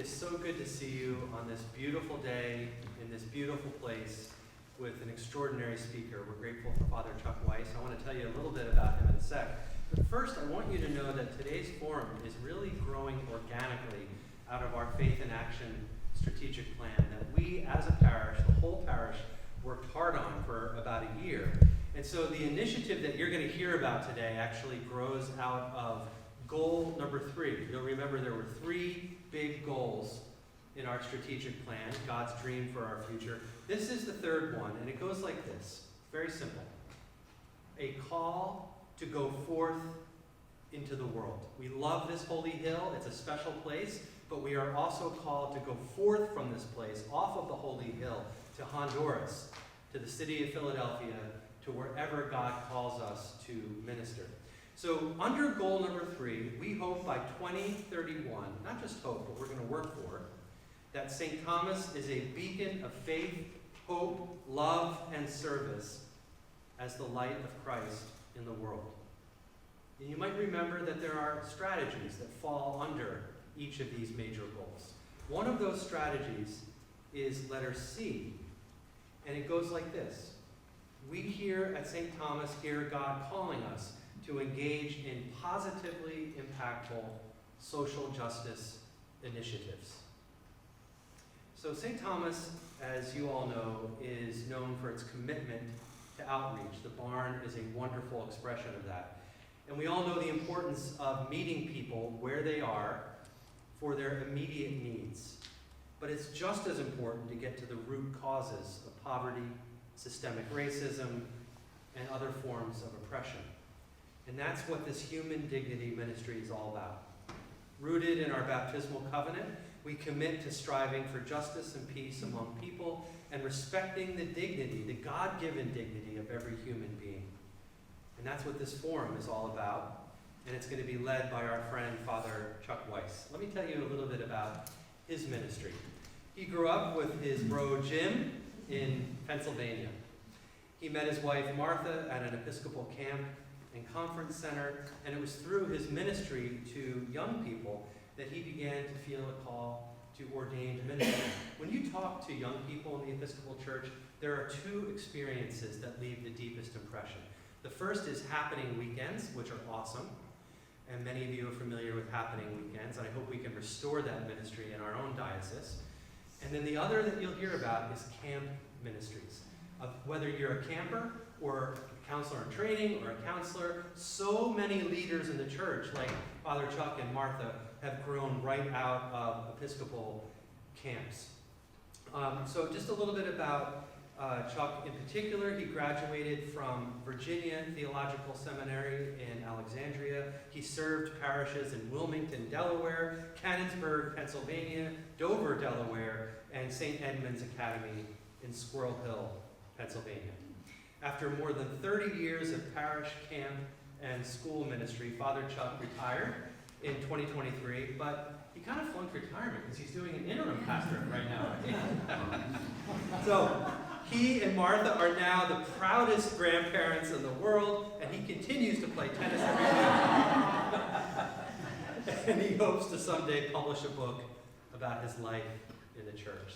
is so good to see you on this beautiful day in this beautiful place with an extraordinary speaker. We're grateful for Father Chuck Weiss. I want to tell you a little bit about him in a sec. But first, I want you to know that today's forum is really growing organically out of our Faith in Action strategic plan that we, as a parish, the whole parish, worked hard on for about a year. And so the initiative that you're going to hear about today actually grows out of goal number 3. You'll remember there were 3 big goals in our strategic plan, God's dream for our future. This is the 3rd one, and it goes like this. Very simple. A call to go forth into the world. We love this holy hill. It's a special place, but we are also called to go forth from this place, off of the holy hill, to Honduras, to the city of Philadelphia, to wherever God calls us to minister. So under goal number 3, we hope by 2031, not just hope, but we're going to work for, that St. Thomas is a beacon of faith, hope, love, and service as the light of Christ in the world. And you might remember that there are strategies that fall under each of these major goals. One of those strategies is letter C, and it goes like this. We here at St. Thomas hear God calling us to engage in positively impactful social justice initiatives. So St. Thomas, as you all know, is known for its commitment to outreach. The barn is a wonderful expression of that. And we all know the importance of meeting people where they are for their immediate needs. But it's just as important to get to the root causes of poverty, systemic racism, and other forms of oppression. And that's what this human dignity ministry is all about. Rooted in our baptismal covenant, we commit to striving for justice and peace among people and respecting the dignity, the God-given dignity of every human being. And that's what this forum is all about. And it's going to be led by our friend, Father Chuck Weiss. Let me tell you a little bit about his ministry. He grew up with his bro Jim in Pennsylvania. He met his wife Martha at an Episcopal camp and conference center, and it was through his ministry to young people that he began to feel a call to ordained ministry. When you talk to young people in the Episcopal Church, there are 2 experiences that leave the deepest impression. The first is happening weekends, which are awesome, and many of you are familiar with happening weekends, and I hope we can restore that ministry in our own diocese. And then the other that you'll hear about is camp ministries. Whether you're a camper or a counselor in training or a counselor, so many leaders in the church, like Father Chuck and Martha, have grown right out of Episcopal camps. So just a little bit about Chuck in particular. He graduated from Virginia Theological Seminary in Alexandria. He served parishes in Wilmington, Delaware, Canonsburg, Pennsylvania, Dover, Delaware, and St. Edmund's Academy in Squirrel Hill, Pennsylvania. After more than 30 years of parish, camp, and school ministry, Father Chuck retired in 2023, but he kind of flunked retirement because he's doing an interim pastorate right now. So he and Martha are now the proudest grandparents in the world, and he continues to play tennis every week. And he hopes to someday publish a book about his life in the church.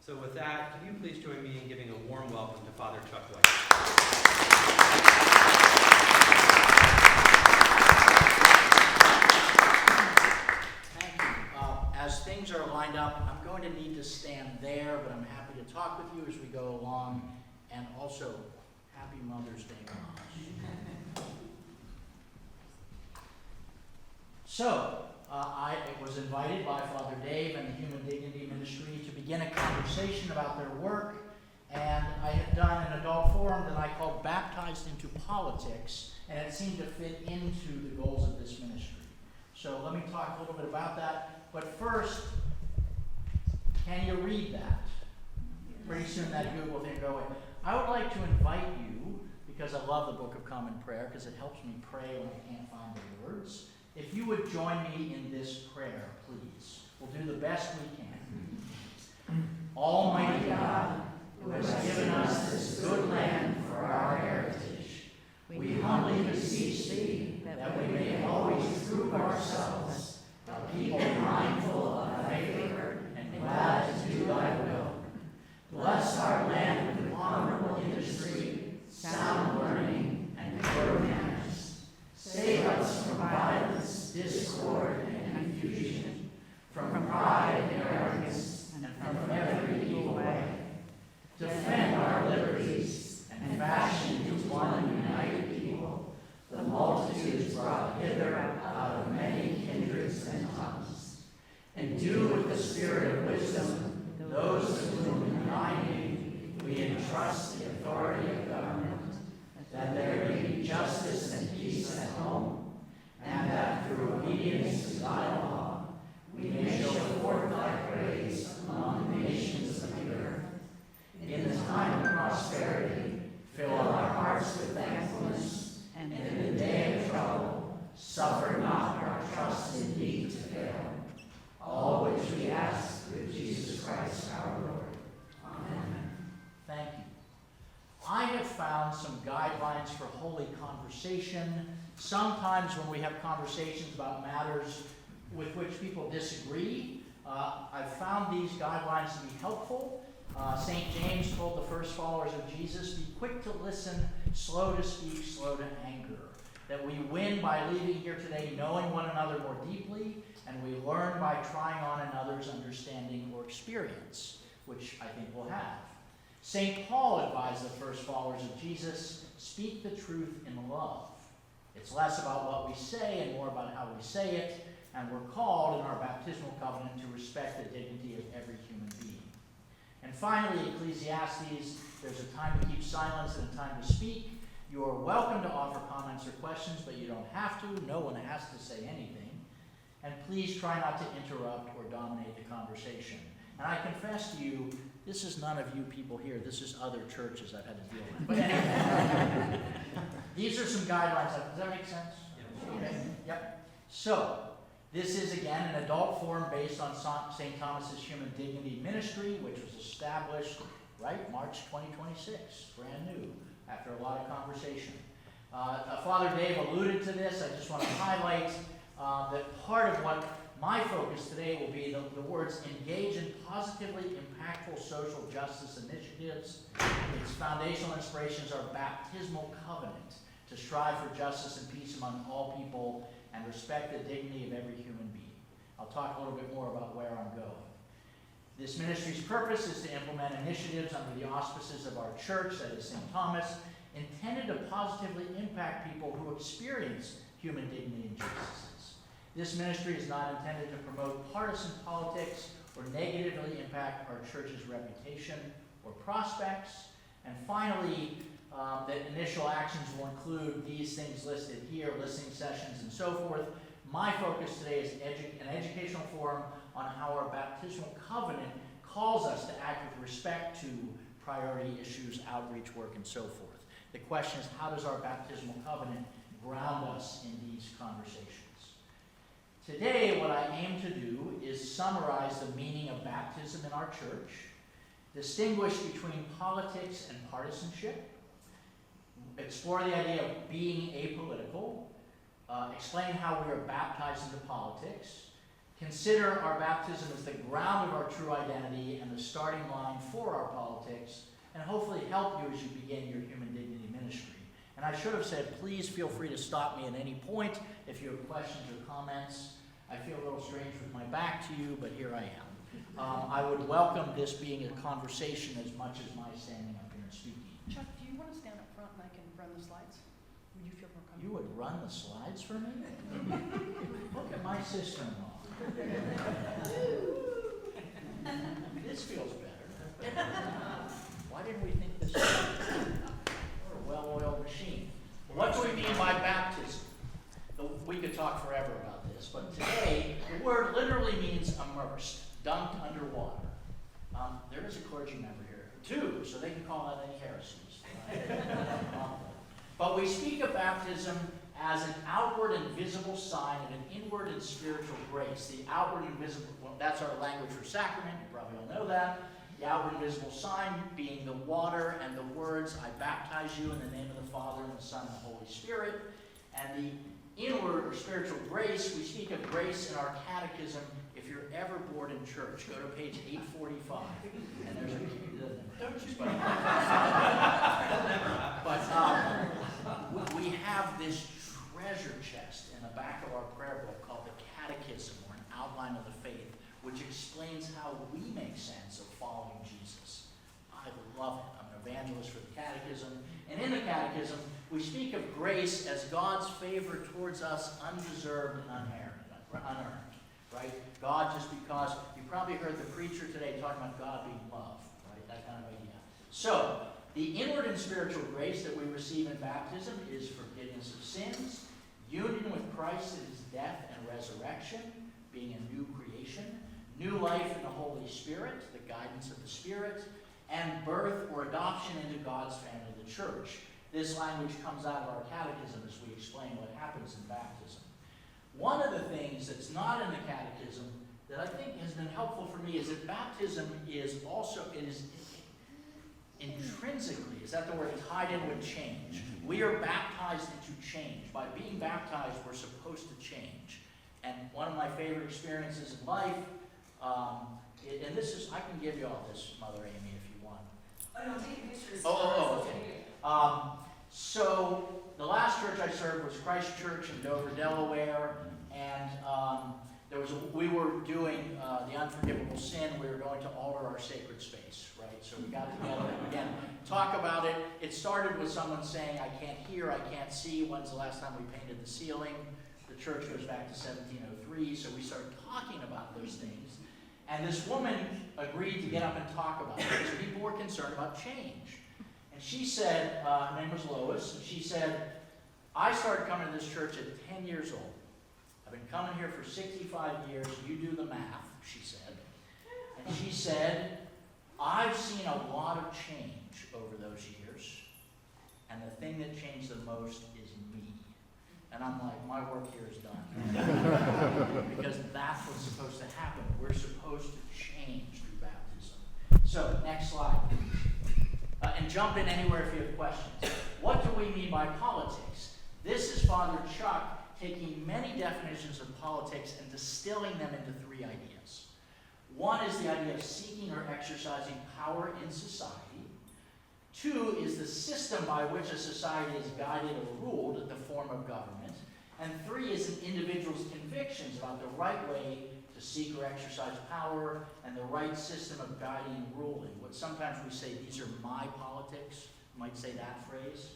So with that, can you please join me in giving a warm welcome to Father Chuck Weiss. Thank you. As things are lined up, I'm going to need to stand there, but I'm happy to talk with you as we go along. And also, happy Mother's Day, Moms. So, I was invited by Father Dave and the Human Dignity Ministry to begin a conversation about their work, and I had done an adult forum that I called Baptized into Politics, and it seemed to fit into the goals of this ministry. So let me talk a little bit about that, but first, can you read that? Pretty soon that Google thing will go away. I would like to invite you, because I love the Book of Common Prayer, because it helps me pray when I can't find the words. If you would join me in this prayer, please. We'll do the best we can. Almighty God, who has given us this good land for our heritage, we humbly beseech thee that we may always prove ourselves a people mindful of thy favor you with the spirit of wisdom, those to whom in thy name we entrust the authority of government, that there may be justice and peace at home, and that through obedience to thy law we may show forth thy praise among the nations of the earth. In the time of prosperity, fill our hearts with thankfulness, and in the day of trouble, suffer not our trust in thee to fail. All which we ask through Jesus Christ our Lord. Amen. Thank you. I have found some guidelines for holy conversation. Sometimes when we have conversations about matters with which people disagree, I've found these guidelines to be helpful. St. James told the first followers of Jesus, be quick to listen, slow to speak, slow to anger. That we win by leaving here today knowing one another more deeply, and we learn by trying on another's understanding or experience, which I think we'll have. St. Paul advised the first followers of Jesus, speak the truth in love. It's less about what we say and more about how we say it, and we're called in our baptismal covenant to respect the dignity of every human being. And finally, Ecclesiastes, there's a time to keep silence and a time to speak. You are welcome to offer comments or questions, but you don't have to. No one has to say anything. And please try not to interrupt or dominate the conversation. And I confess to you, this is none of you people here. This is other churches I've had to deal with. But anyway, these are some guidelines. Does that make sense? Okay. Yep. So, this is, again, an adult forum based on St. Thomas's Human Dignity Ministry, which was established, right, March 2026, brand new, after a lot of conversation. Father Dave alluded to this. I just want to highlight that part of what my focus today will be the words engage in positively impactful social justice initiatives. Its foundational inspirations are baptismal covenant to strive for justice and peace among all people and respect the dignity of every human being. I'll talk a little bit more about where I'm going. This ministry's purpose is to implement initiatives under the auspices of our church, that is St. Thomas, intended to positively impact people who experience human dignity and justice. This ministry is not intended to promote partisan politics or negatively impact our church's reputation or prospects. And finally, that initial actions will include these things listed here, listening sessions and so forth. My focus today is an educational forum on how our baptismal covenant calls us to act with respect to priority issues, outreach work, and so forth. The question is, how does our baptismal covenant ground us in these conversations? Today, what I aim to do is summarize the meaning of baptism in our church, distinguish between politics and partisanship, explore the idea of being apolitical, explain how we are baptized into politics, consider our baptism as the ground of our true identity and the starting line for our politics, and hopefully help you as you begin your human dignity ministry. And I should have said, please feel free to stop me at any point if you have questions or comments. I feel a little strange with my back to you, but here I am. I would welcome this being a conversation as much as my standing up here and speaking. Chuck, do you want to stand up front and I can run the slides? Would you feel more comfortable? You would run the slides for me? Look at my sister-in-law. This feels better. Why didn't we think this was a well-oiled machine? What do we mean by baptism? We could talk forever about this, but today, the word literally means immersed, dunked underwater. There is a clergy member here, too, so they can call out any heresies. But we speak of baptism as an outward and visible sign of an inward and spiritual grace. The outward and visible, well, that's our language for sacrament, you probably all know that. The outward and visible sign being the water and the words, I baptize you in the name of the Father and the Son and the Holy Spirit. And the inward or spiritual grace, we speak of grace in our catechism. If you're ever bored in church, go to page 845, and there's but we have this treasure chest in the back of our prayer book called the Catechism, or an outline of the faith, which explains how we make sense of following Jesus. I love it. I'm an evangelist for the Catechism, and in the Catechism, we speak of grace as God's favor towards us, undeserved and unearned. right? God just because, you probably heard the preacher today talking about God being love, right? That kind of idea. So, the inward and spiritual grace that we receive in baptism is forgiveness of sins, union with Christ in his death and resurrection, being a new creation, new life in the Holy Spirit, the guidance of the Spirit, and birth or adoption into God's family, the church. This language comes out of our catechism as we explain what happens in baptism. One of the things that's not in the catechism that I think has been helpful for me is that baptism is also, it is intrinsically, is that the word, tied in with change. We are baptized into change. By being baptized, we're supposed to change. And one of my favorite experiences in life, and this is, I can give you all this, Mother Amy, if you want. Oh, no, take pictures. Okay. So the last church I served was Christ Church in Dover, Delaware, and we were doing the unforgivable sin. We were going to alter our sacred space, right? So we got together and again, talk about it. It started with someone saying, I can't hear, I can't see. When's the last time we painted the ceiling? The church goes back to 1703, so we started talking about those things. And this woman agreed to get up and talk about it because people were concerned about change. And she said, her name was Lois, and she said, I started coming to this church at 10 years old. I've been coming here for 65 years. You do the math, she said. And she said, I've seen a lot of change over those years, and the thing that changed the most is me. And I'm like, my work here is done. Because that's what's supposed to happen. We're supposed to change through baptism. So, next slide. And jump in anywhere if you have questions. What do we mean by politics? This is Father Chuck taking many definitions of politics and distilling them into three ideas. One is the idea of seeking or exercising power in society. Two is the system by which a society is guided or ruled, the form of government. And three is an individual's convictions about the right way to seek or exercise power and the right system of guiding and ruling. What sometimes we say, these are my politics. You might say that phrase.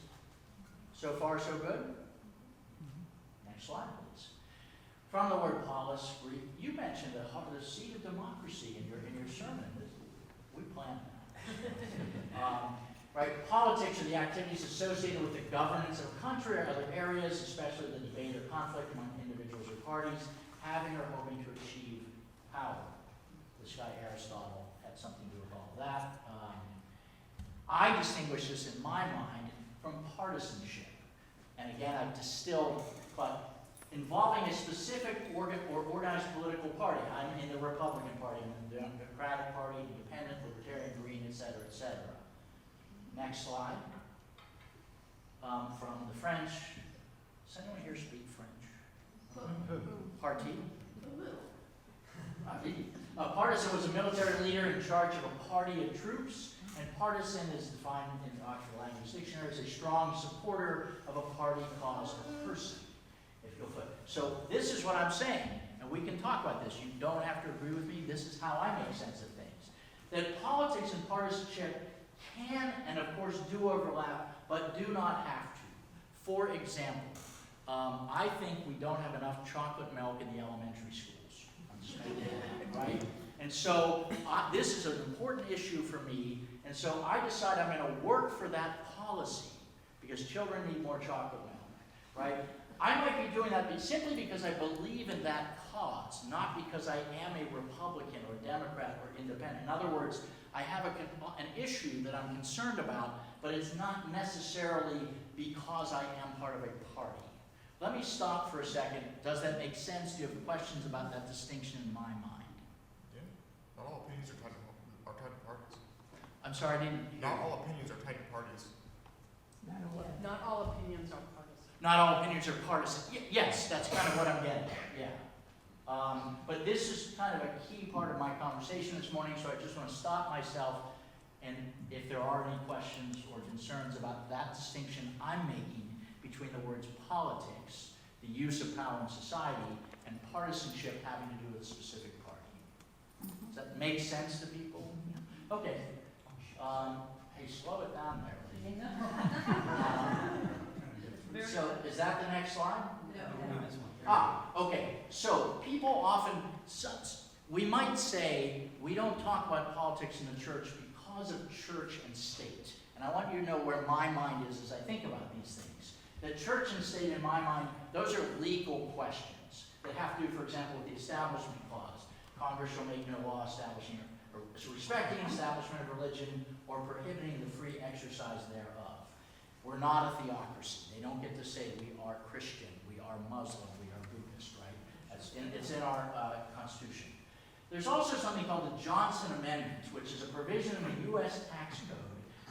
So far, so good? Next slide, please. From the word polis, you mentioned the seat of democracy in your sermon. We planned that. Right? Politics are the activities associated with the governance of a country or other areas, especially the debate or conflict among individuals or parties, having or hoping to achieve power. This guy Aristotle had something to do with all of that. I distinguish this in my mind from partisanship. And again, I've distilled, but involving a specific or organized political party. I'm in the Republican Party, I'm in the Democratic Party, Independent, Libertarian, Green, etc., etc. Next slide. From the French. Does anyone here speak French? Parti. A partisan was a military leader in charge of a party of troops, and partisan is defined in the Oxford Language Dictionary as a strong supporter of a party, cause, or person. If you'll put. So this is what I'm saying, and we can talk about this. You don't have to agree with me. This is how I make sense of things. That politics and partisanship can and of course do overlap, but do not have to. For example, I think we don't have enough chocolate milk in the elementary schools. I'm just making it, right? And so this is an important issue for me, and so I decide I'm going to work for that policy because children need more chocolate milk, right? I might be doing that simply because I believe in that cause, not because I am a Republican or Democrat or Independent. In other words, I have an issue that I'm concerned about, but it's not necessarily because I am part of a party. Let me stop for a second. Does that make sense? Do you have questions about that distinction in my mind? Yeah. Not all opinions are tied to parties. I'm sorry, I didn't hear. Not all opinions are tied to parties. Not all opinions are partisan. Not all opinions are partisan. Yes, that's kind of what I'm getting at, yeah. But this is kind of a key part of my conversation this morning, so I just want to stop myself, and if there are any questions or concerns about that distinction I'm making between the words politics, the use of power in society, and partisanship having to do with a specific party. Does that make sense to people? Okay. Hey, slow it down there, please. So, is that the next slide? No. This one. Okay, so people often, we might say, we don't talk about politics in the church because of church and state. And I want you to know where my mind is as I think about these things. That church and state, in my mind, those are legal questions that have to do, for example, with the Establishment Clause. Congress shall make no law establishing or respecting establishment of religion or prohibiting the free exercise thereof. We're not a theocracy. They don't get to say we are Christian, we are Muslim, we are Buddhist, right? It's in our Constitution. There's also something called the Johnson Amendment, which is a provision in the U.S. tax code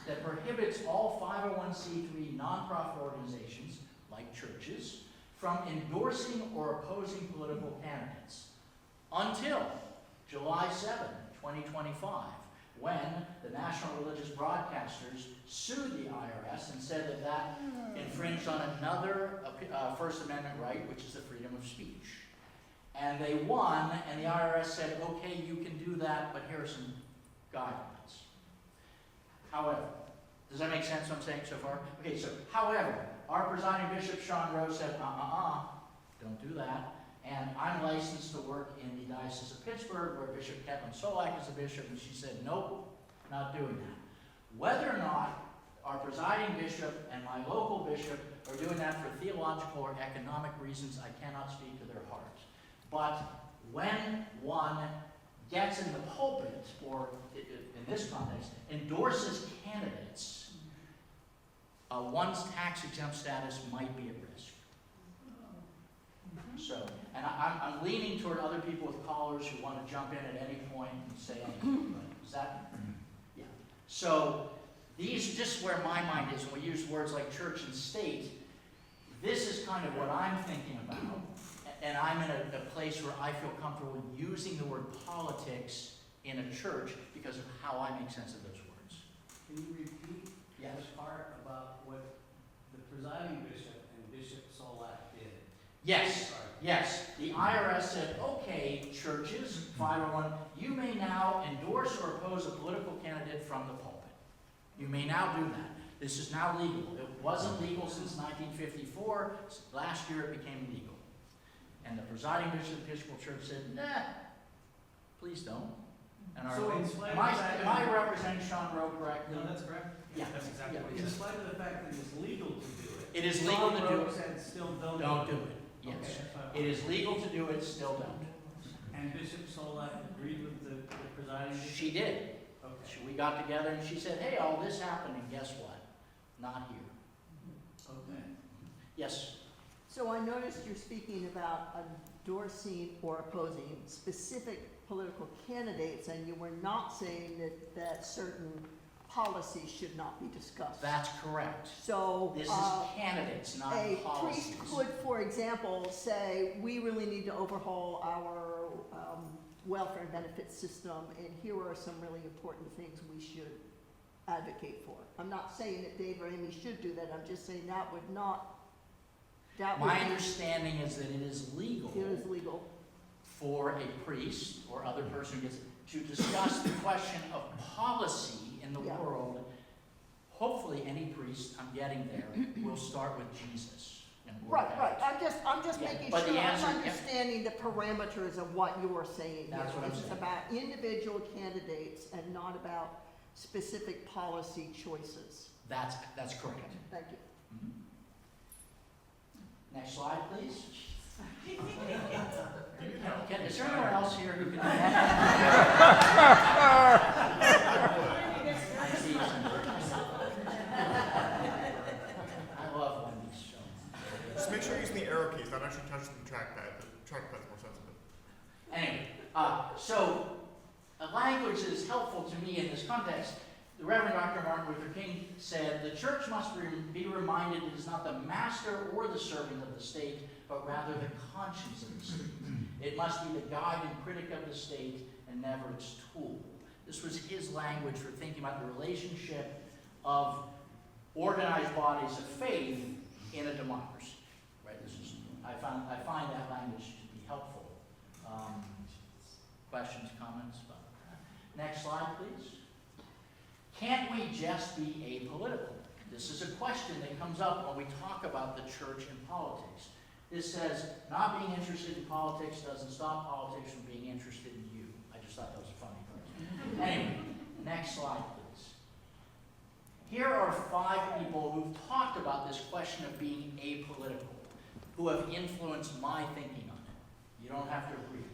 that prohibits all 501c3 nonprofit organizations, like churches, from endorsing or opposing political candidates until July 7, 2025, when the National Religious Broadcasters sued the IRS and said that that infringed on another First Amendment right, which is the freedom of speech. And they won, and the IRS said, okay, you can do that, but here are some guidelines. However, does that make sense what I'm saying so far? Okay, so, however, our presiding bishop, Sean Rose, said, don't do that. And I'm licensed to work in the Diocese of Pittsburgh, where Bishop Ketlin Solak is a bishop, and she said, nope, not doing that. Whether or not our presiding bishop and my local bishop are doing that for theological or economic reasons, I cannot speak to their hearts. But when one gets in the pulpit, or in this context, endorses candidates, one's tax-exempt status might be at risk. So, and I'm leaning toward other people with callers who want to jump in at any point and say anything. Is that? Yeah. So, these just where my mind is when we use words like church and state. This is kind of what I'm thinking about, and I'm in a place where I feel comfortable using the word politics in a church because of how I make sense of those words. Can you repeat this part about what the presiding bishop and Bishop Solak did? Yes, yes. The IRS said, okay, churches, 501, you may now endorse or oppose a political candidate from the pulpit. You may now do that. This is now legal. It wasn't legal since 1954. Last year it became legal. And the presiding bishop of the Episcopal Church said, nah, please don't. And So in spite am of the fact I representing Sean Rowe correctly? No, that's correct. Yeah. That's exactly what In he said. spite of the fact that it's legal to do it. It is legal to do Sean it. Rowe said still don't Don't do do it. it. Yes. Okay, that's fine. It is legal to do it, still don't. And Bishop Solak agreed with the presiding bishop? She did. Okay. We got together and she said, hey, all this happened, and guess what? Not here. Okay. Yes? So I noticed you're speaking about endorsing or opposing specific political candidates, and you were not saying that certain policies should not be discussed. That's correct. So, This is candidates, not a policies. priest could, for example, say, we really need to overhaul our welfare and benefits system, and here are some really important things we should advocate for. I'm not saying that Dave or Amy should do that, I'm just saying that would not, My understanding is that it is legal it is legal. for a priest or other person who gets to discuss the question of policy in the Yeah. world. Hopefully any priest, I'm getting there, will start with Jesus. And work Right. out. I'm just Yeah, making but sure the I'm answer- yeah. understanding the parameters of what you're saying here. That's what I'm This is saying. about individual candidates and not about specific policy choices. That's correct. Thank you. Mhm. Next slide, please. Is there anyone else here who can do that? I see you. I love when these show. Just make sure you're using the arrow keys, not actually touching the trackpad. The trackpad's more sensitive. Anyway, so language is helpful to me in this context. The Reverend Dr. Martin Luther King said, the church must be reminded it is not the master or the servant of the state, but rather the conscience of the state. It must be the guide and critic of the state and never its tool. This was his language for thinking about the relationship of organized bodies of faith in a democracy. Right? I find that language to be helpful. Questions, comments about that? Next slide, please. Can't we just be apolitical? This is a question that comes up when we talk about the church and politics. This says, not being interested in politics doesn't stop politics from being interested in you. I just thought that was a funny part. Anyway, next slide, please. Here are 5 people who've talked about this question of being apolitical, who have influenced my thinking on it. You don't have to agree.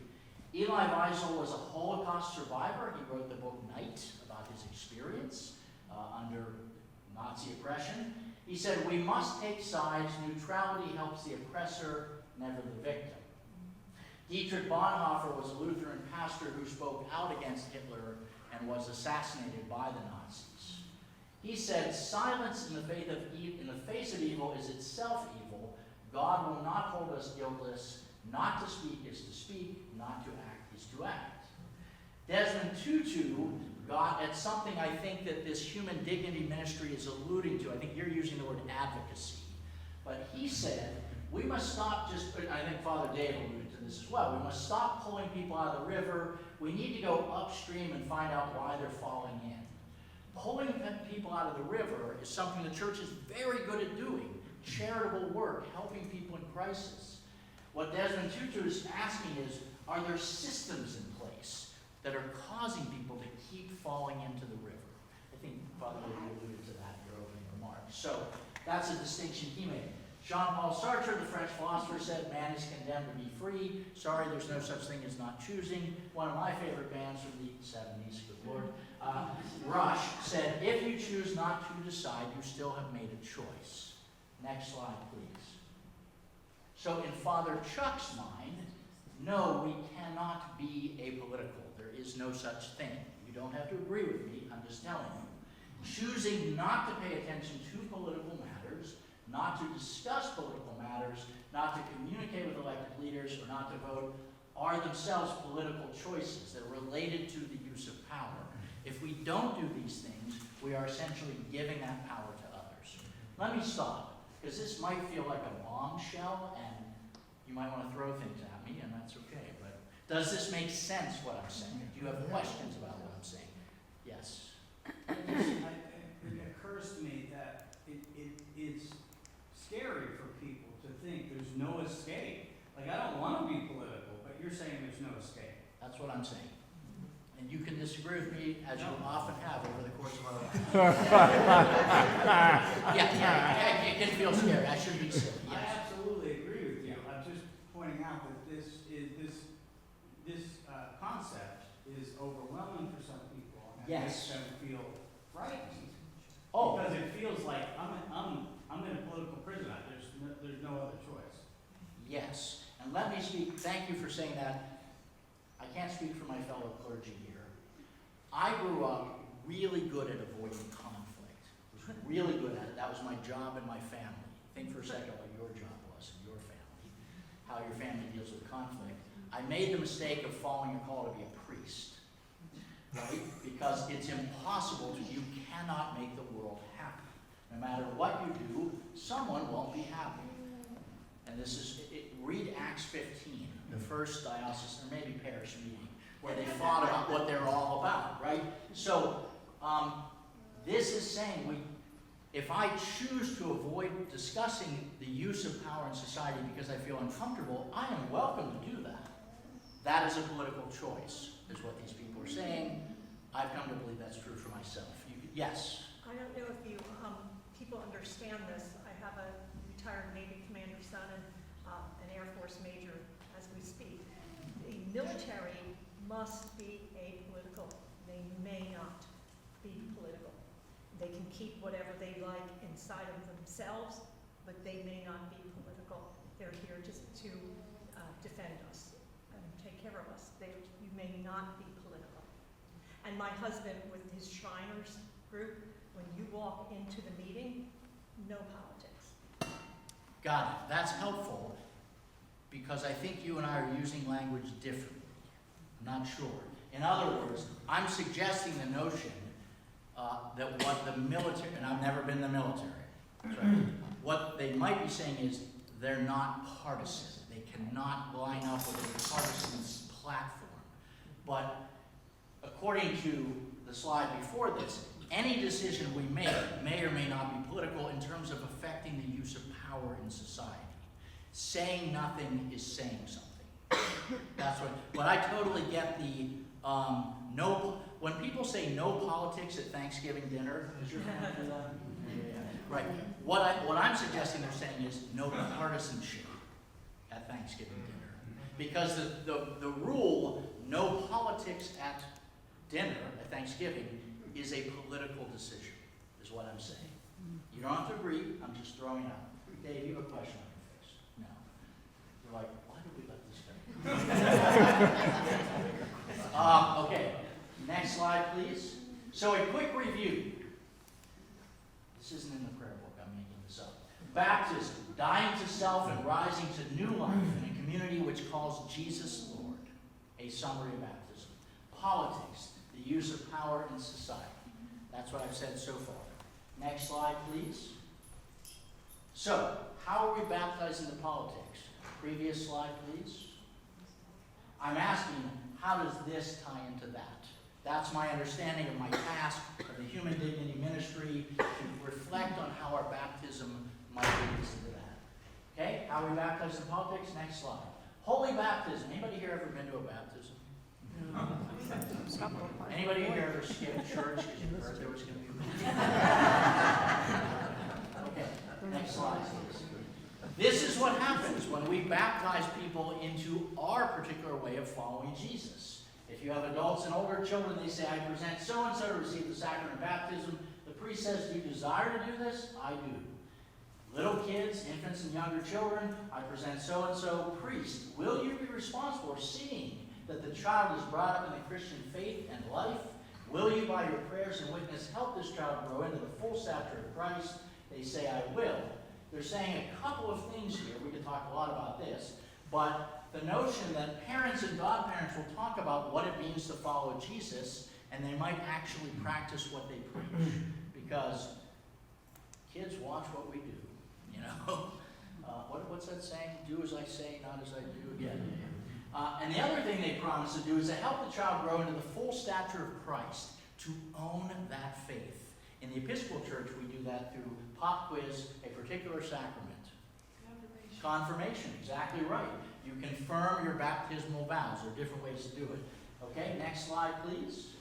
Eli Wiesel was a Holocaust survivor. He wrote the book Night about his experience under Nazi oppression. He said, we must take sides. Neutrality helps the oppressor, never the victim. Dietrich Bonhoeffer was a Lutheran pastor who spoke out against Hitler and was assassinated by the Nazis. He said, silence in the face of evil is itself evil. God will not hold us guiltless. Not to speak is to speak. Not to act is to act. Desmond Tutu got at something I think that this human dignity ministry is alluding to. I think you're using the word advocacy. But he said, we must stop I think Father Dave alluded to this as well. We must stop pulling people out of the river. We need to go upstream and find out why they're falling in. Pulling people out of the river is something the church is very good at doing. Charitable work, helping people in crisis. What Desmond Tutu is asking is, are there systems in place that are causing people to keep falling into the river? I think Father Dave alluded to that in your opening remarks. So that's a distinction he made. Jean-Paul Sartre, the French philosopher, said, man is condemned to be free. Sorry, there's no such thing as not choosing. One of my favorite bands from the 70s, good Lord, Rush, said, if you choose not to decide, you still have made a choice. Next slide, please. So in Father Chuck's mind, no, we cannot be apolitical. There is no such thing. You don't have to agree with me, I'm just telling you. Choosing not to pay attention to political matters, not to discuss political matters, not to communicate with elected leaders, or not to vote, are themselves political choices that are related to the use of power. If we don't do these things, we are essentially giving that power to others. Let me stop, because this might feel like a bombshell, and you might want to throw things at me, and that's okay. But does this make sense, what I'm saying? Do you have questions about what I'm saying? Yes? It occurs to me that it is scary for people to think there's no escape. Like, I don't want to be political, but you're saying there's no escape. That's what I'm saying. And you can disagree with me, as you often have over the course of our life. Yeah, it can feel scary. I shouldn't be silly. I Yes. absolutely agree with you. I'm just pointing out that this concept is overwhelming for some people. And Yes. makes them feel frightened. Oh, Because it feels like I'm in a political prison. There's no other choice. yes. And let me speak, thank you for saying that. I can't speak for my fellow clergy here. I grew up really good at avoiding conflict. I was really good at it. That was my job and my family. Think for a second what your job was in your family, how your family deals with conflict. I made the mistake of following a call to be a priest, right? Because it's impossible you cannot make the world happy. No matter what you do, someone won't be happy. And this is, read Acts 15, the first diocesan, or maybe parish meeting, where they fought about what they're all about, right? So, this is saying if I choose to avoid discussing the use of power in society because I feel uncomfortable, I am welcome to do that. That is a political choice, is what these people are saying. I've come to believe that's true for myself. Yes? I don't know if you people understand this. I have a retired Navy commander son and an Air Force major as we speak. The military must be apolitical. They may not be political. They can keep whatever they like inside of themselves, but they may not be political. They're here just to defend us and take care of us. You may not be political. And my husband, with his Shriners group, when you walk into the meeting, no politics. Got it. That's helpful because I think you and I are using language differently. I'm not sure. In other words, I'm suggesting the notion that what the military, and I've never been in the military, right? What they might be saying is they're not partisan. They cannot line up with a partisan platform. But according to the slide before this, any decision we make may or may not be political in terms of affecting the use of power in society. Saying nothing is saying something. That's what, but I totally get the, no, when people say no politics at Thanksgiving dinner, is your family do that? Yeah. Right. What I'm suggesting they're saying is no partisanship at Thanksgiving dinner. Because the rule, no politics at dinner, at Thanksgiving, is a political decision, is what I'm saying. You don't have to agree, I'm just throwing it out. Dave, you have a question on your face? No. You're like, why did we let this go? Okay, next slide, please. So a quick review. This isn't in the prayer book, I'm making this up. Baptism, dying to self and rising to new life in a community which calls Jesus Lord. A summary of baptism. Politics, the use of power in society. That's what I've said so far. Next slide, please. So, how are we baptized into politics? Previous slide, please. I'm asking, how does this tie into that? That's my understanding of my task of the Human Dignity Ministry, to reflect on how our baptism might lead us into that. Okay, how are we baptized in politics? Next slide. Holy baptism. Anybody here ever been to a baptism? Anybody here ever skipped church because you heard there was going to be a Okay, next slide, please. This is what happens when we baptize people into our particular way of following Jesus. If you have adults and older children, they say, I present so-and-so to receive the sacrament of baptism. The priest says, do you desire to do this? I do. Little kids, infants and younger children, I present so-and-so. Priest, will you be responsible for seeing that the child is brought up in the Christian faith and life? Will you, by your prayers and witness, help this child grow into the full stature of Christ? They say, I will. They're saying a couple of things here. We could talk a lot about this. But the notion that parents and godparents will talk about what it means to follow Jesus, and they might actually practice what they preach. Because kids watch what we do, you know. What's that saying? Do as I say, not as I do again. And the other thing they promise to do is to help the child grow into the full stature of Christ, to own that faith. In the Episcopal Church, we do that through pop quiz, a particular sacrament. Confirmation, exactly right. You confirm your baptismal vows. There are different ways to do it. Okay, next slide, please.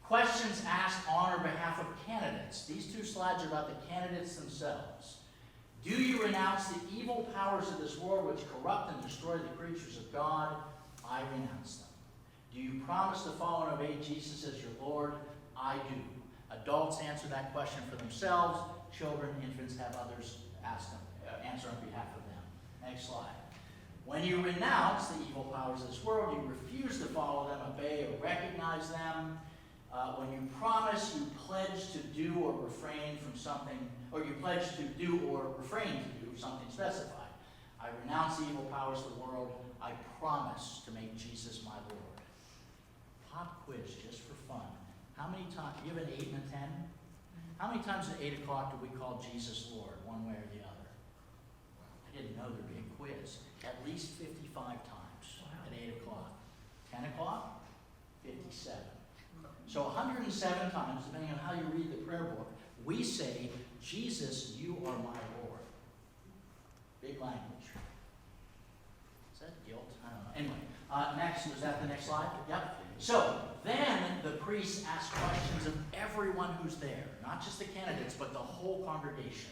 Questions asked on or behalf of candidates. These two slides are about the candidates themselves. Do you renounce the evil powers of this world which corrupt and destroy the creatures of God? I renounce them. Do you promise to follow and obey Jesus as your Lord? I do. Adults answer that question for themselves. Children, infants have others answer on behalf of them. Next slide. When you renounce the evil powers of this world, you refuse to follow them, obey, or recognize them. When you promise, you pledge to do or refrain from something, or you pledge to do or refrain to do something specified. I renounce the evil powers of the world. I promise to make Jesus my Lord. Pop quiz, just for fun. How many times, you have an 8 and a 10? How many times at 8 o'clock do we call Jesus Lord, one way or the other? I didn't know there'd be a quiz. At least 55 times at 8 o'clock. 10 o'clock, 57. So 107 times, depending on how you read the prayer book, we say, Jesus, you are my Lord. Big language. Is that guilt? I don't know. Anyway, next, is that the next slide? Yep. So then the priest asks questions of everyone who's there, not just the candidates, but the whole congregation.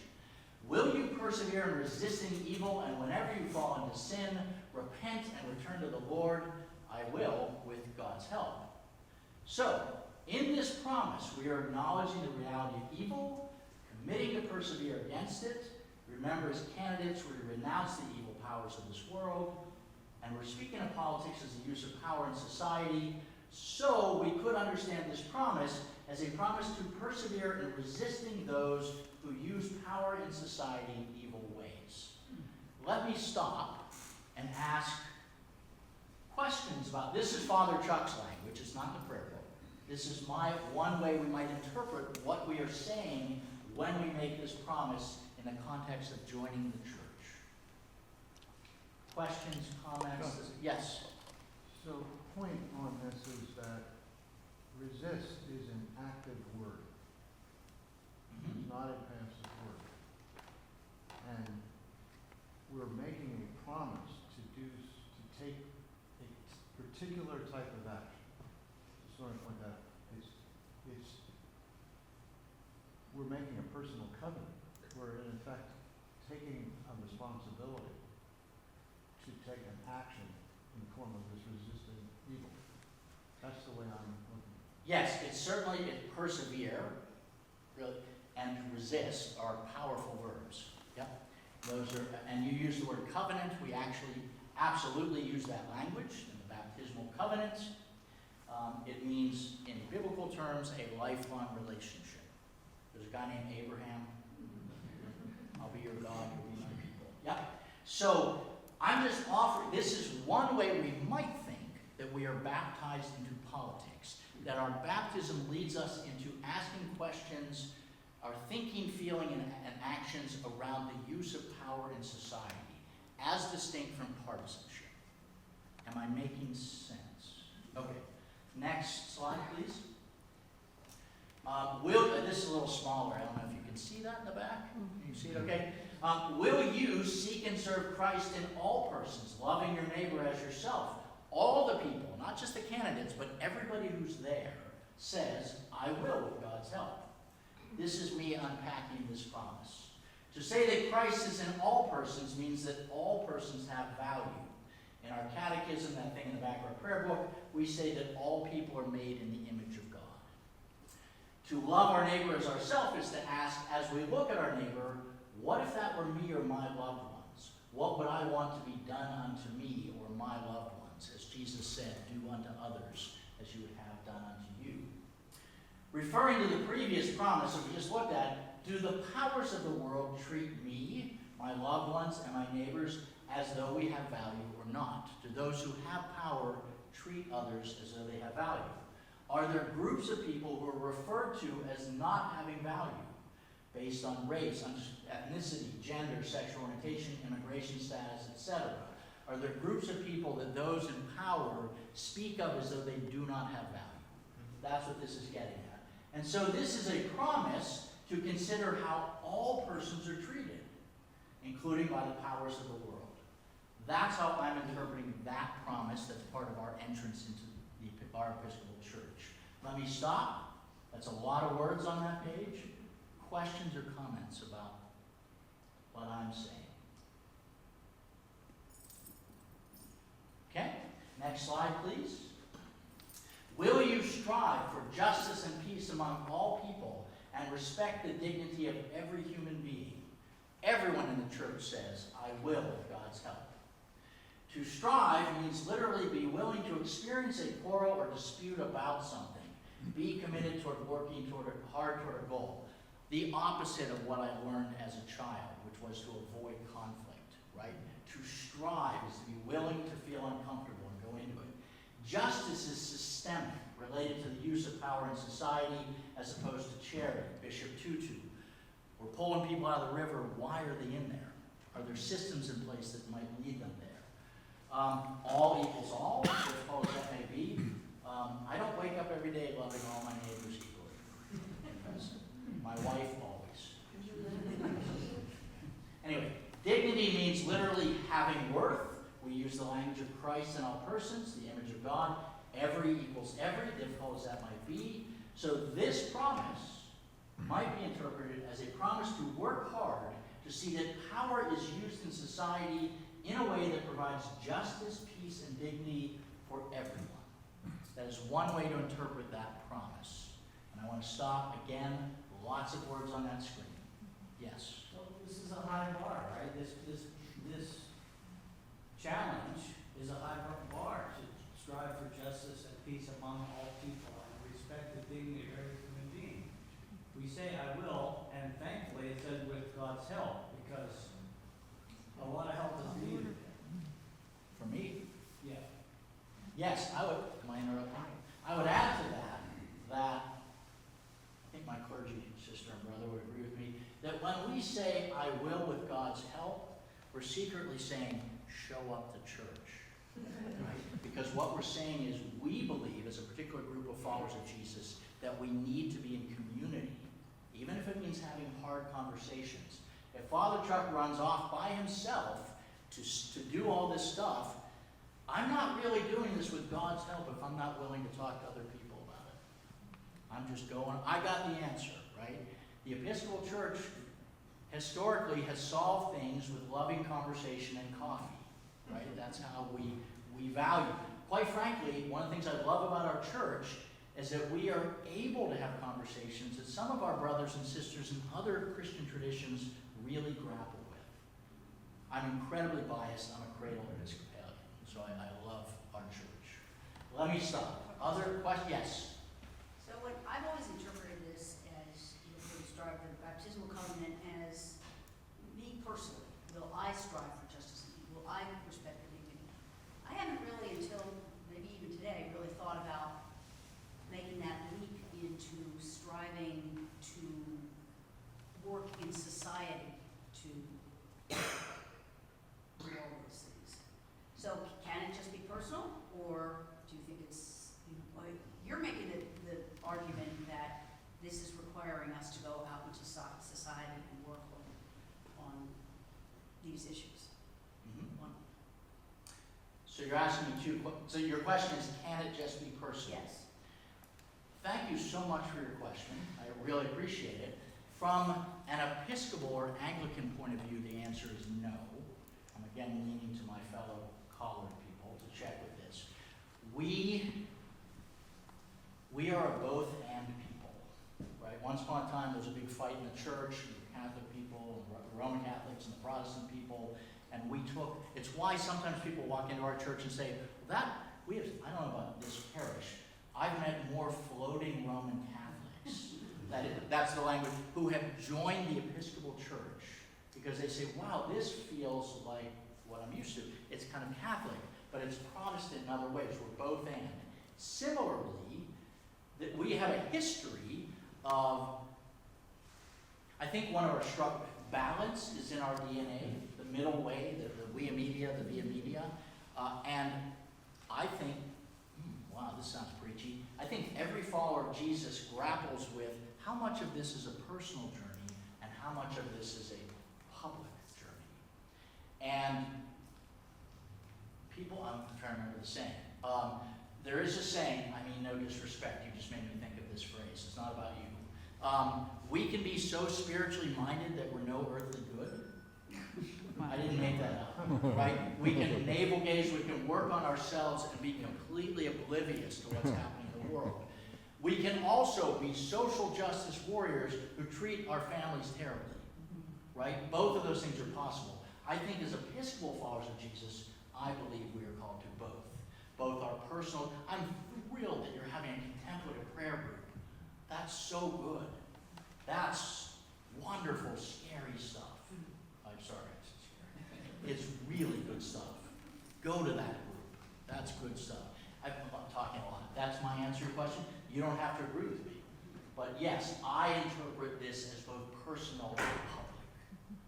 Will you persevere in resisting evil, and whenever you fall into sin, repent and return to the Lord? I will, with God's help. So, in this promise, we are acknowledging the reality of evil, committing to persevere against it. Remember, as candidates, we renounce the evil powers of this world, and we're speaking of politics as the use of power in society. So, we could understand this promise as a promise to persevere in resisting those who use power in society in evil ways. Let me stop and ask questions about, this is Father Chuck's language, it's not the prayer book. This is one way we might interpret what we are saying when we make this promise in the context of joining the church. Questions, comments? Yes? So, point on this is that resist is an active word. It's not a passive word. And we're making point that we're making a personal covenant. We're in effect taking a responsibility to take an action in the form of this resisting evil. That's the way I'm looking. Yes, it's certainly, persevere, really, and resist are powerful verbs. Yep. Those are, and you use the word covenant. We actually absolutely use that language in the baptismal covenant. It means, in biblical terms, a lifelong relationship. There's a guy named Abraham. I'll be your God, you'll be my people. Yep. So I'm just offering, this is one way we might think that we are baptized into politics, that our baptism leads us into asking questions, our thinking, feeling, and actions around the use of power in society, as distinct from partisanship. Am I making sense? Okay. Next slide, please. This is a little smaller. I don't know if you can see that in the back. Can you see it okay? Will you seek and serve Christ in all persons, loving your neighbor as yourself? All the people, not just the candidates, but everybody who's there, says, I will with God's help. This is me unpacking this promise. To say that Christ is in all persons means that all persons have value. In our catechism, that thing in the back of our prayer book, we say that all people are made in the image of God. To love our neighbor as ourselves is to ask, as we look at our neighbor, what if that were me or my loved ones? What would I want to be done unto me or my loved ones? As Jesus said, do unto others as you would have done unto you. Referring to the previous promise that we just looked at, do the powers of the world treat me, my loved ones, and my neighbors as though we have value or not? Do those who have power treat others as though they have value? Are there groups of people who are referred to as not having value based on race, on ethnicity, gender, sexual orientation, immigration status, etc.? Are there groups of people that those in power speak of as though they do not have value? That's what this is getting at. And so this is a promise to consider how all persons are treated, including by the powers of the world. That's how I'm interpreting that promise that's part of our entrance into our Episcopal Church. Let me stop. That's a lot of words on that page. Questions or comments about what I'm saying? Okay, next slide, please. Will you strive for justice and peace among all people and respect the dignity of every human being? Everyone in the church says, I will with God's help. To strive means literally be willing to experience a quarrel or dispute about something. Be committed toward working hard toward a goal. The opposite of what I learned as a child, which was to avoid conflict, right? To strive is to be willing to feel uncomfortable and go into it. Justice is systemic, related to the use of power in society as opposed to charity. Bishop Tutu. We're pulling people out of the river. Why are they in there? Are there systems in place that might lead them there? All equals all, as difficult as that may be. I don't wake up every day loving all my neighbors equally. Because my wife always. Anyway, dignity means literally having worth. We use the language of Christ in all persons, the image of God. Every equals every, difficult as that might be. So this promise might be interpreted as a promise to work hard to see that power is used in society in a way that provides justice, peace, and dignity for everyone. That is one way to interpret that promise. And I want to stop again. Lots of words on that screen. Yes. So this is a high bar, right? This challenge is a high bar to strive for justice and peace among all people and respect the dignity of every human being. We say I will, and thankfully it says with God's help, because a lot of help is needed. For me? Yeah. Yes, I would. Am I interrupting? I would add to that I think my clergy sister and brother would agree with me, that when we say I will with God's help, we're secretly saying show up to church. Right? Because what we're saying is we believe, as a particular group of followers of Jesus, that we need to be in community, even if it means having hard conversations. If Father Chuck runs off by himself to do all this stuff, I'm not really doing this with God's help if I'm not willing to talk to other people about it. just going, I got the answer, right? The Episcopal Church historically has solved things with loving conversation and coffee, right? That's how we value. Quite frankly, one of the things I love about our church is that we are able to have conversations that some of our brothers and sisters in other Christian traditions really grapple with. I'm incredibly biased. I'm a cradle Episcopalian, so I love our church. Let me stop. Other questions? Yes. So what I've always interpreted this as, you know, we strive for the baptismal covenant as me personally. Will I strive for justice and equal? Will I respect the dignity? I haven't really, until maybe even today, really thought about making that leap into striving to work in society to do all those things. So can it just be personal, or do you think it's, you know, like, you're making the argument that this is requiring us to go out into society and work on these issues? Mhm. One- So you're asking me so your question is, can it just be personal? Yes. Thank you so much for your question. I really appreciate it. From an Episcopal or Anglican point of view, the answer is no. I'm again leaning to my fellow colored people to check with this. We are a both and people, right? Once upon a time, there was a big fight in the church, the Catholic people, the Roman Catholics, and the Protestant people, and it's why sometimes people walk into our church and say, I don't know about this parish, I've met more floating Roman Catholics, that's the language, who have joined the Episcopal Church, because they say, wow, this feels like what I'm used to. It's kind of Catholic, but it's Protestant in other ways. We're both and. Similarly, that we have a history of, I think one of our struggles, balance is in our DNA, the middle way, the via media, and I think, wow, this sounds preachy. I think every follower of Jesus grapples with how much of this is a personal journey and how much of this is a public journey. And people, I'm trying to remember the saying. There is a saying, I mean no disrespect, you just made me think of this phrase, it's not about you. We can be so spiritually minded that we're no earthly good. I didn't make that up, right? We can navel gaze, we can work on ourselves and be completely oblivious to what's happening in the world. We can also be social justice warriors who treat our families terribly, right? Both of those things are possible. I think as Episcopal followers of Jesus, I believe we are called to both. Both our personal, I'm thrilled that you're having a contemplative prayer group. That's so good. That's wonderful, scary stuff. I'm sorry, it's scary. It's really good stuff. Go to that group. That's good stuff. I'm talking a lot. That's my answer to your question. You don't have to agree with me. But yes, I interpret this as both personal and public.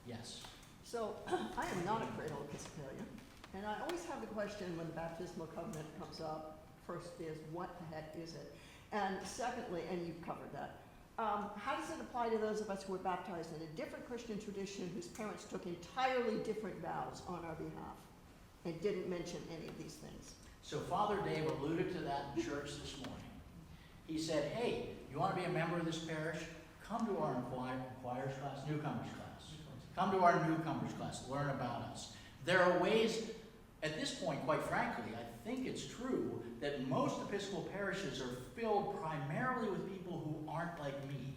Yes. So, I am not a cradle Episcopalian, and I always have the question when the baptismal covenant comes up. First is, what the heck is it? And secondly, and you've covered that, how does it apply to those of us who were baptized in a different Christian tradition whose parents took entirely different vows on our behalf and didn't mention any of these things? So Father Dave alluded to that in church this morning. He said, hey, you want to be a member of this parish? Come to our inquirers class, newcomers class. Come to our newcomers class, learn about us. There are ways, at this point, quite frankly, I think it's true that most Episcopal parishes are filled primarily with people who aren't like me.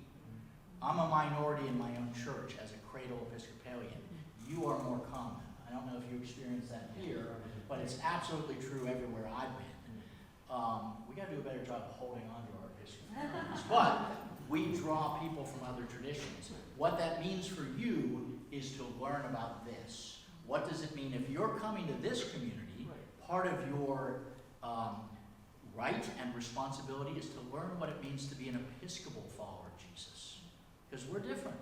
I'm a minority in my own church as a cradle Episcopalian. You are more common. I don't know if you experience that here, but it's absolutely true everywhere I've been. We got to do a better job of holding on to our Episcopalians, but we draw people from other traditions. What that means for you is to learn about this. What does it mean if you're coming to this community? Part of your right and responsibility is to learn what it means to be an Episcopal follower of Jesus, because we're different.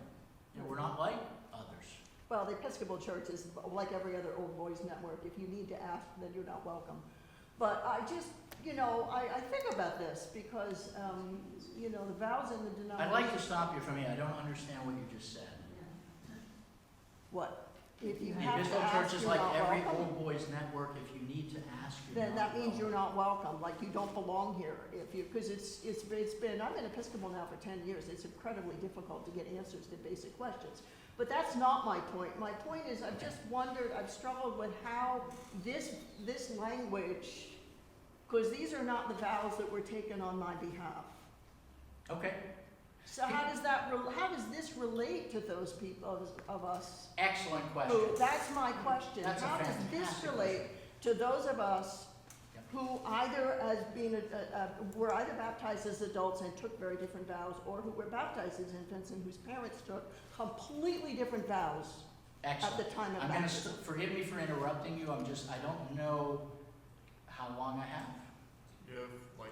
You know, we're not like others. Well, the Episcopal Church is like every other old boys network. If you need to ask, then you're not welcome. But I just, I think about this because, the vows in the denomination. I'd like to stop you from here. I don't understand what you just said. What? If you The have to Episcopal ask, Church is you're like not every welcome. old boys network. If you need to ask, you're Then not that means welcome. you're not welcome, like you don't belong here. If you, because it's been, I've been Episcopal now for 10 years. It's incredibly difficult to get answers to basic questions. But that's not my point. My point is I've just wondered, I've struggled with how this language, because these are not the vows that were taken on my behalf. Okay. So how does this relate to those people of us? Excellent question. Who, that's my question. That's a How does this fantastic relate to those of us Yep. who either as being were either baptized as adults and took very different vows, or who were baptized as infants and whose parents took completely different vows Excellent. at the time of I'm gonna, baptism? forgive me for interrupting you, I don't know how long I have. You have like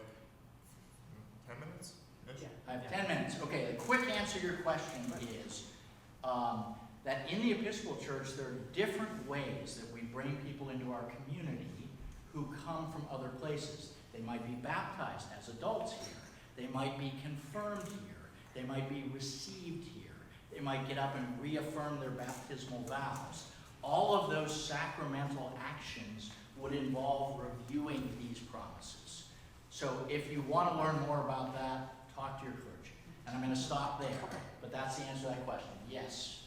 10 minutes? Yes? I have 10 minutes. Okay, the quick answer to your question is that in the Episcopal Church, there are different ways that we bring people into our community who come from other places. They might be baptized as adults here. They might be confirmed here. They might be received here. They might get up and reaffirm their baptismal vows. All of those sacramental actions would involve reviewing these promises. So if you want to learn more about that, talk to your clergy. And I'm going to stop there, but that's the answer to that question. Yes.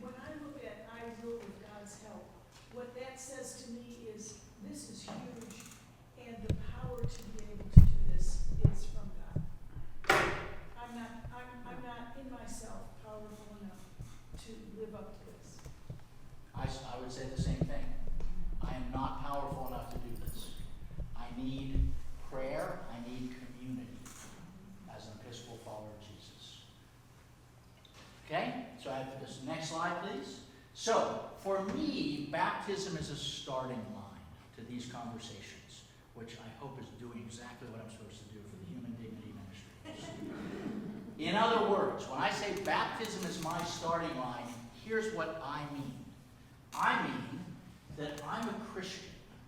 When I look at I will with God's help, what that says to me is this is huge, and the power to be able to do this is from God. I'm not in myself powerful enough to live up to this. I would say the same thing. I am not powerful enough to do this. I need prayer. I need community as an Episcopal follower of Jesus. Okay? So I have this next slide, please. So, for me, baptism is a starting line to these conversations, which I hope is doing exactly what I'm supposed to do for the Human Dignity Ministry. In other words, when I say baptism is my starting line, here's what I mean. I mean that I'm a Christian.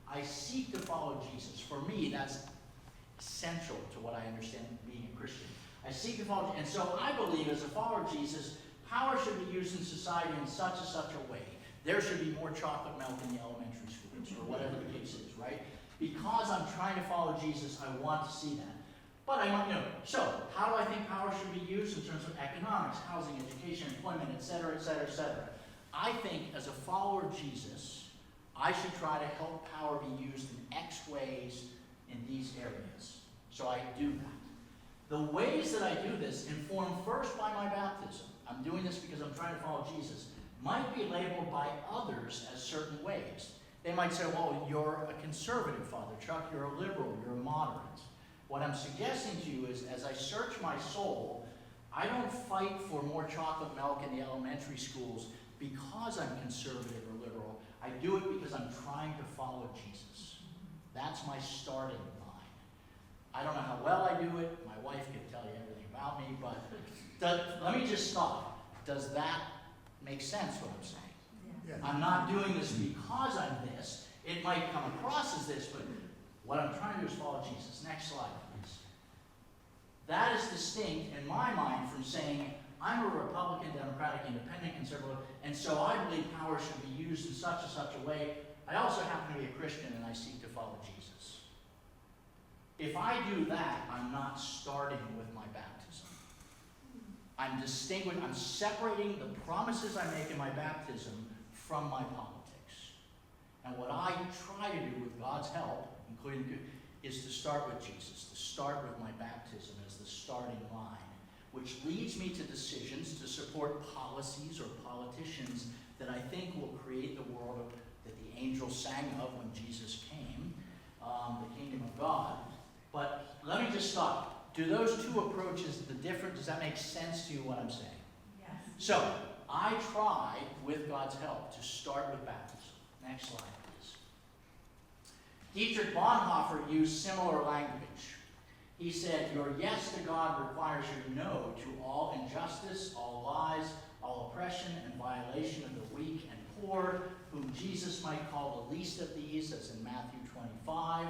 I seek to follow Jesus. For me, that's essential to what I understand being a Christian. I seek to follow, and so I believe as a follower of Jesus, power should be used in society in such and such a way. There should be more chocolate milk in the elementary schools, or whatever the case is, right? Because I'm trying to follow Jesus, I want to see that. But I want, so how do I think power should be used in terms of economics, housing, education, employment, et cetera, et cetera, et cetera? I think as a follower of Jesus, I should try to help power be used in X ways in these areas. So I do that. The ways that I do this, informed first by my baptism, I'm doing this because I'm trying to follow Jesus, might be labeled by others as certain ways. They might say, well, you're a conservative, Father Chuck, you're a liberal, you're a moderate. What I'm suggesting to you is, as I search my soul, I don't fight for more chocolate milk in the elementary schools because I'm conservative or liberal. I do it because I'm trying to follow Jesus. That's my starting line. I don't know how well I do it. My wife could tell you everything about me, but let me just stop. Does that make sense, what I'm saying? Yeah. I'm not doing this because I'm this. It might come across as this, but what I'm trying to do is follow Jesus. Next slide, please. That is distinct in my mind from saying, I'm a Republican, Democratic, Independent, Conservative, and so I believe power should be used in such and such a way. I also happen to be a Christian and I seek to follow Jesus. If I do that, I'm not starting with my baptism. I'm separating the promises I make in my baptism from my politics. And what I try to do with God's help, including is to start with Jesus, to start with my baptism as the starting line, which leads me to decisions to support policies or politicians that I think will create the world that the angels sang of when Jesus came, the kingdom of God. But let me just stop. Do those two approaches, does that make sense to you what I'm saying? Yes. So, I try, with God's help, to start with baptism. Next slide, please. Dietrich Bonhoeffer used similar language. He said, your yes to God requires your no to all injustice, all lies, all oppression and violation of the weak and poor, whom Jesus might call the least of these, as in Matthew 25.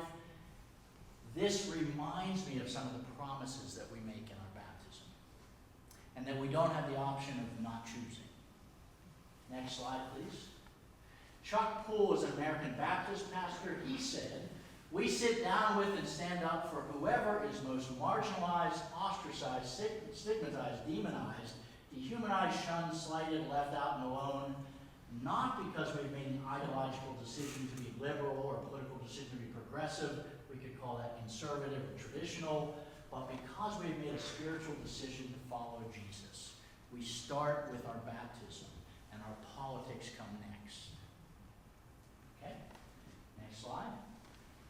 This reminds me of some of the promises that we make in our baptism, and that we don't have the option of not choosing. Next slide, please. Chuck Poole is an American Baptist pastor. He said, "We sit down with and stand up for whoever is most marginalized, ostracized, stigmatized, demonized, dehumanized, shunned, slighted, left out, and alone, not because we've made an ideological decision to be liberal or a political decision to be progressive, we could call that conservative or traditional, but because we've made a spiritual decision to follow Jesus. We start with our baptism, and our politics come next." Okay? Next slide.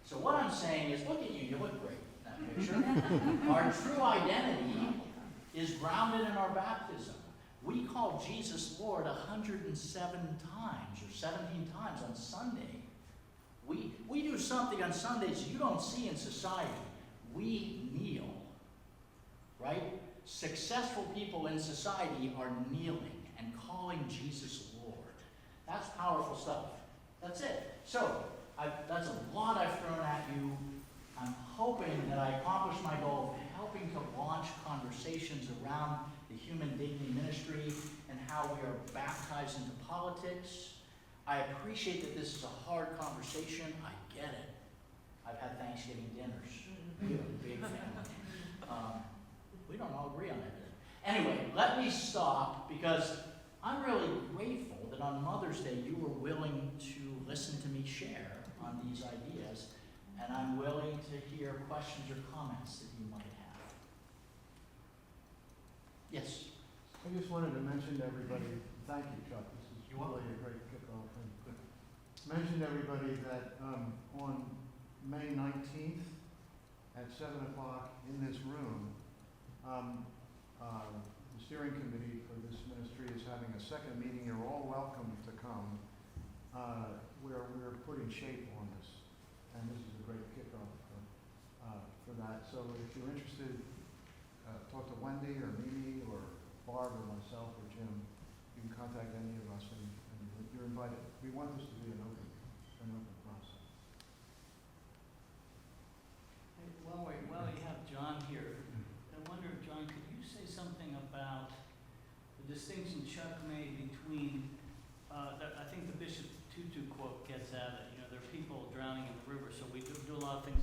So what I'm saying is, look at you, you look great in that picture. Our true identity is grounded in our baptism. We call Jesus Lord 107 times or 17 times on Sunday. We do something on Sundays you don't see in society. We kneel, right? Successful people in society are kneeling and calling Jesus Lord. That's powerful stuff. That's it. So, that's a lot I've thrown at you. I'm hoping that I accomplished my goal of helping to launch conversations around the Human Dignity Ministry and how we are baptized into politics. I appreciate that this is a hard conversation. I get it. I've had Thanksgiving dinners. We have a big family. We don't all agree on everything. Anyway, let me stop because I'm really grateful that on Mother's Day you were willing to listen to me share on these ideas, and I'm willing to hear questions or comments that you might have. Yes? I just wanted to mention to everybody, thank you, Chuck, this is You're welcome. really a great kickoff. And mention to everybody that on May 19th at 7 o'clock in this room, the steering committee for this ministry is having a second meeting. You're all welcome to come, where we're putting shape on this. And this is a great kickoff for that. So if you're interested, talk to Wendy or Mimi or Barb or myself or Jim. You can contact any of us, and you're invited. We want this to be an open process. Hey, while you have John here, I wonder, John, could you say something about the distinction Chuck made between, I think the Bishop Tutu quote gets at it, there are people drowning in the river, so we do a lot of things